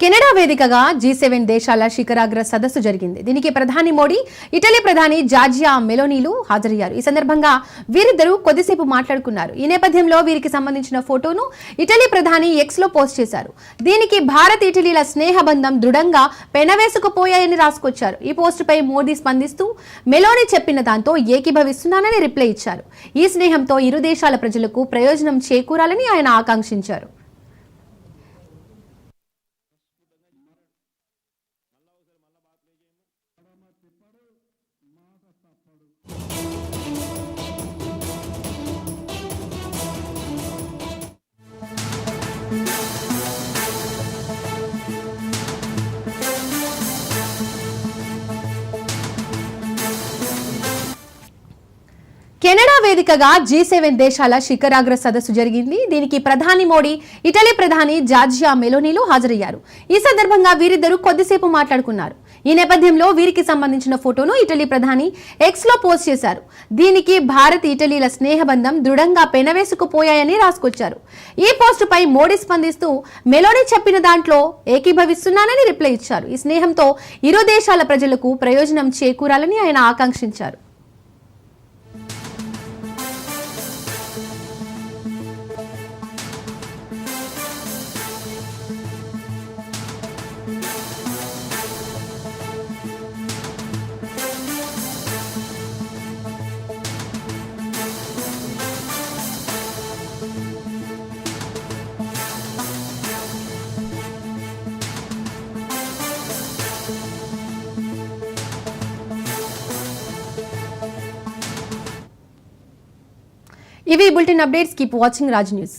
Canada వేదికగా G7 దేశాల శిఖరాగ్ర సదస్సు జరిగింది. దీనికి ప్రధాని మోడీ, ఇటలీ ప్రధాని జార్జియా మెలోనీలు హాజరయ్యారు. ఈ సందర్భంగా వీరిద్దరూ కొద్దిసేపు మాట్లాడుకున్నారు. ఈ నేపథ్యంలో వీరికి సంబంధించిన ఫోటోను ఇటలీ ప్రధాని ఎక్స్ లో పోస్ట్ చేశారు. దీనికి భారత్ ఇటలీల స్నేహబంధం దృఢంగా పెనవేసుకుపోయాయని రాసుకొచ్చారు. ఈ పోస్టుపై మోడీ స్పందిస్తూ మెలోనీ చెప్పిన దాంతో ఏకీభవిస్తున్నానని రిప్లై ఇచ్చారు. ఈ స్నేహంతో ఇరు దేశాల ప్రజలకు ప్రయోజనం చేకూరాలని ఆయన ఆకాంక్షించారు. కెనడా వేదికగా G7 దేశాల శిఖరాగ్ర సదస్సు జరిగింది. దీనికి ప్రధాని మోడీ, ఇటలీ ప్రధాని జార్జియా మెలోనీలు హాజరయ్యారు. ఈ సందర్భంగా వీరిద్దరూ కొద్దిసేపు మాట్లాడుకున్నారు. ఈ నేపథ్యంలో వీరికి సంబంధించిన ఫోటోను ఇటలీ ప్రధాని ఎక్స్ లో పోస్ట్ చేశారు. దీనికి భారత్ ఇటలీల స్నేహబంధం దృఢంగా పెనవేసుకుపోయాయని రాసుకొచ్చారు. ఈ పోస్టుపై మోడీ స్పందిస్తూ మెలోనీ చెప్పిన దాంట్లో ఏకీభవిస్తున్నానని రిప్లై ఇచ్చారు. ఈ స్నేహంతో ఇరు దేశాల ప్రజలకు ప్రయోజనం చేకూరాలని ఆయన ఆకాంక్షించారు. ఇవి bulletin updates. Keep watching Raj news.